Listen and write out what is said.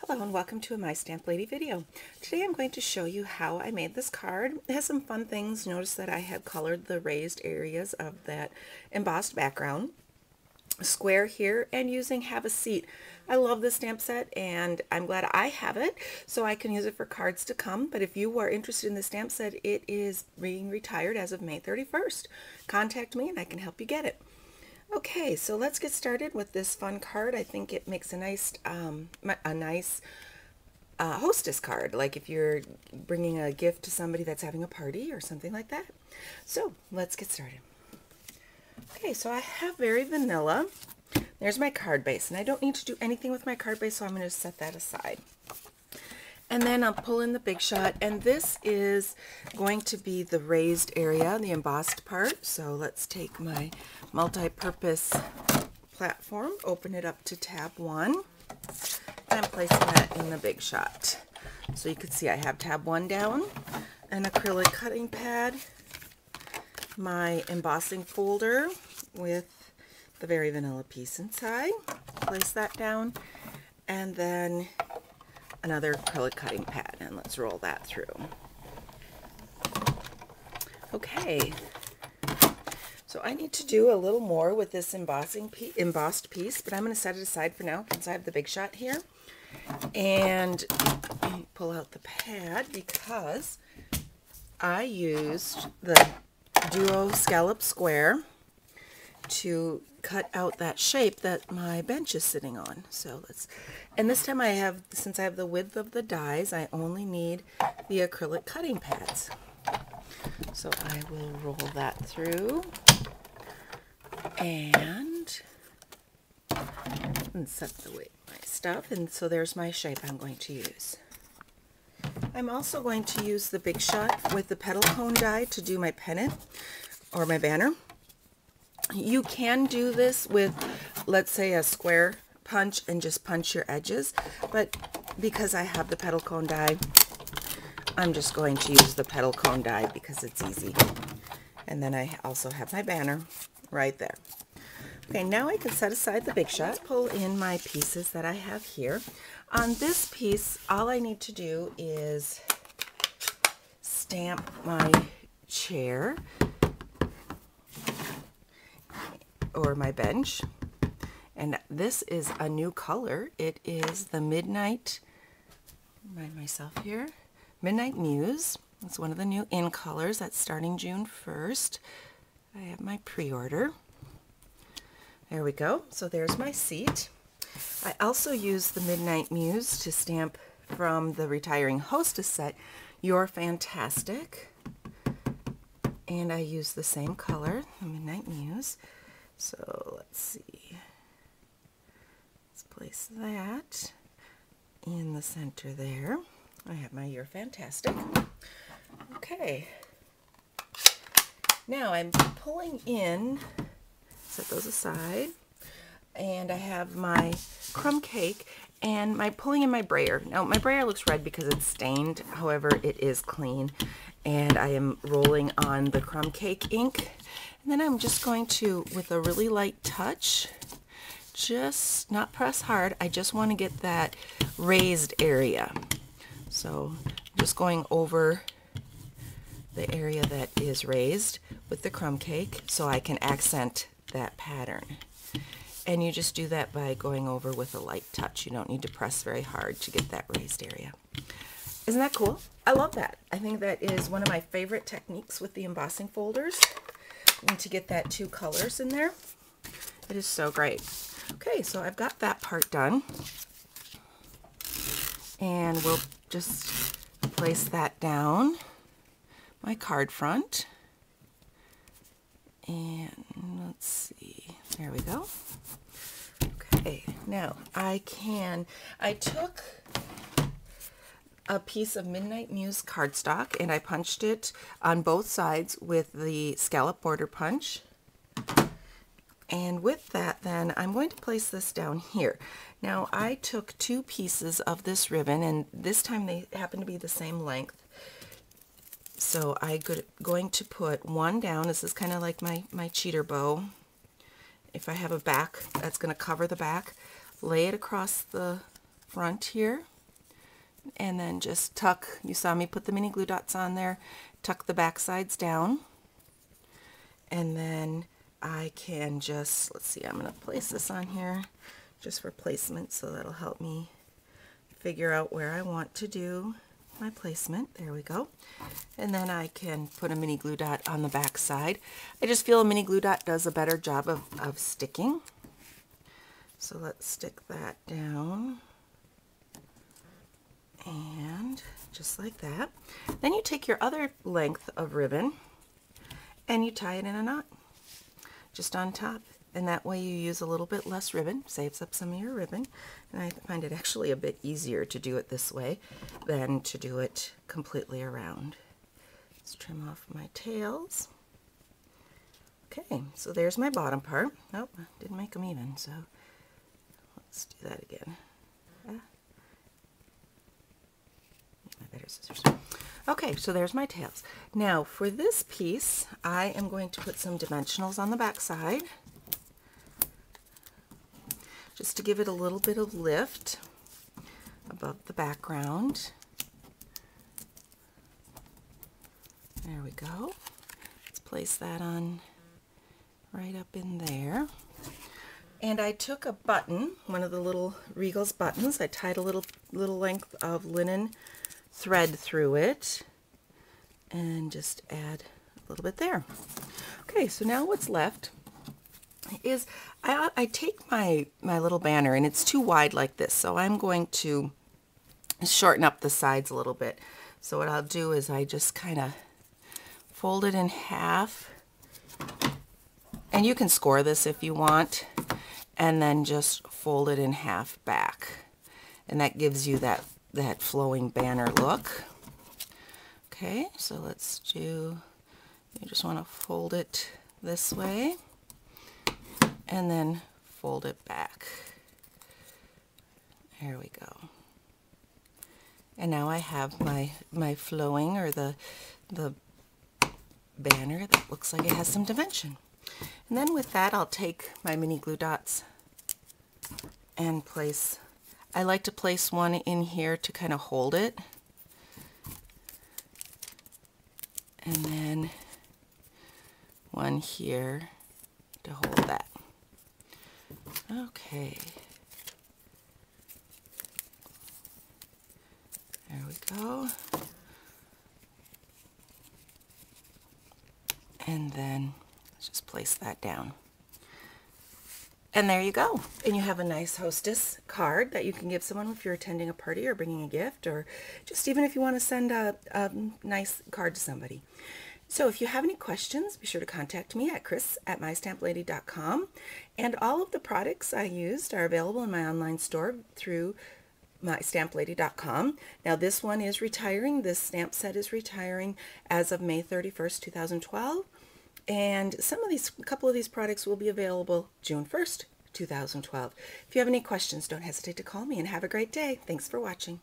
Hello and welcome to a My Stamp Lady video. Today I'm going to show you how I made this card. It has some fun things. Notice that I have colored the raised areas of that embossed background. A square here and using Have a Seat. I love this stamp set and I'm glad I have it so I can use it for cards to come. But if you are interested in the stamp set, it is being retired as of May 31st. Contact me and I can help you get it. Okay, so let's get started with this fun card. I think it makes a nice hostess card, like if you're bringing a gift to somebody that's having a party or something like that. So let's get started. Okay, so I have Very Vanilla. There's my card base, and I don't need to do anything with my card base, so I'm going to set that aside. And then I'll pull in the Big Shot, and this is going to be the raised area, the embossed part. So let's take my multi-purpose platform, open it up to tab 1, and I'm placing that in the Big Shot. So you can see I have tab 1 down, an acrylic cutting pad, my embossing folder with the Very Vanilla piece inside, place that down, and then another acrylic cutting pad, and let's roll that through. Okay, so I need to do a little more with this embossed piece, but I'm going to set it aside for now since I have the Big Shot here. And pull out the pad because I used the Duo Scallop Square to cut out that shape that my bench is sitting on. So and this time since I have the width of the dies, I only need the acrylic cutting pads. So I will roll that through and set my stuff. And so there's my shape I'm going to use. I'm also going to use the Big Shot with the petal cone die to do my pennant or my banner. You can do this with, let's say, a square punch and just punch your edges, but because I have the petal cone die, I'm just going to use the petal cone die because it's easy. And then I also have my banner right there. Okay, now I can set aside the Big Shot, pull in my pieces that I have here. On this piece, all I need to do is stamp my chair or my bench, and this is a new color. It is the Midnight, remind myself here, Midnight Muse. It's one of the new in colors that's starting June 1st. I have my pre-order. There we go. So there's my seat. I also use the Midnight Muse to stamp from the Retiring Hostess set, You're Fantastic. And I use the same color, the Midnight Muse. So let's see. Let's place that in the center there. I have my You're Fantastic. Okay. Now I'm pulling in, set those aside, and I have my crumb cake and my pulling in my brayer. Now my brayer looks red because it's stained, however it is clean, and I am rolling on the crumb cake ink. And then I'm just going to, with a really light touch, just not press hard, I just want to get that raised area. So just going over the area that is raised with the crumb cake so I can accent that pattern. And you just do that by going over with a light touch. You don't need to press very hard to get that raised area. Isn't that cool? I love that. I think that is one of my favorite techniques with the embossing folders, and to get that 2 colors in there. It is so great. Okay, so I've got that part done. And we'll just place that down my card front. And let's see, there we go. Okay, now I took a piece of Midnight Muse cardstock and I punched it on both sides with the scallop border punch. And with that, then I'm going to place this down here. Now I took 2 pieces of this ribbon, and this time they happen to be the same length. So I'm going to put one down. This is kind of like my cheater bow. If I have a back, that's going to cover the back. Lay it across the front here, and then just tuck, you saw me put the mini glue dots on there, tuck the back sides down, and then I can just, let's see, I'm going to place this on here just for placement, so that'll help me figure out where I want to do my placement. There we go. And then I can put a mini glue dot on the back side. I just feel a mini glue dot does a better job of sticking. So let's stick that down. And just like that. Then you take your other length of ribbon and you tie it in a knot just on top. And that way you use a little bit less ribbon, saves up some of your ribbon. And I find it actually a bit easier to do it this way than to do it completely around. Let's trim off my tails. Okay, so there's my bottom part. Nope, didn't make them even, so let's do that again. My better scissors. Okay, so there's my tails. Now for this piece, I am going to put some dimensionals on the back side, just to give it a little bit of lift above the background. There we go. Let's place that on right up in there. And I took a button, one of the little Regal's buttons. I tied a little length of linen thread through it and just add a little bit there. Okay, so now what's left is I take my little banner, and it's too wide like this, so I'm going to shorten up the sides a little bit. So what I'll do is I just kind of fold it in half, and you can score this if you want, and then just fold it in half back, and that gives you that flowing banner look. Okay, so let's do, you just want to fold it this way and then fold it back. There we go. And now I have my flowing, or the banner that looks like it has some dimension. And then with that, I'll take my mini glue dots and place, I like to place one in here to kind of hold it, and then one here to hold that. Okay, there we go. And then let's just place that down. And there you go. And you have a nice hostess card that you can give someone if you're attending a party or bringing a gift, or just even if you want to send a nice card to somebody. So if you have any questions, be sure to contact me at chris@mystamplady.com. And all of the products I used are available in my online store through mystamplady.com. Now this one is retiring. This stamp set is retiring as of May 31st, 2012. And a couple of these products will be available June 1st, 2012. If you have any questions, don't hesitate to call me, and have a great day. Thanks for watching.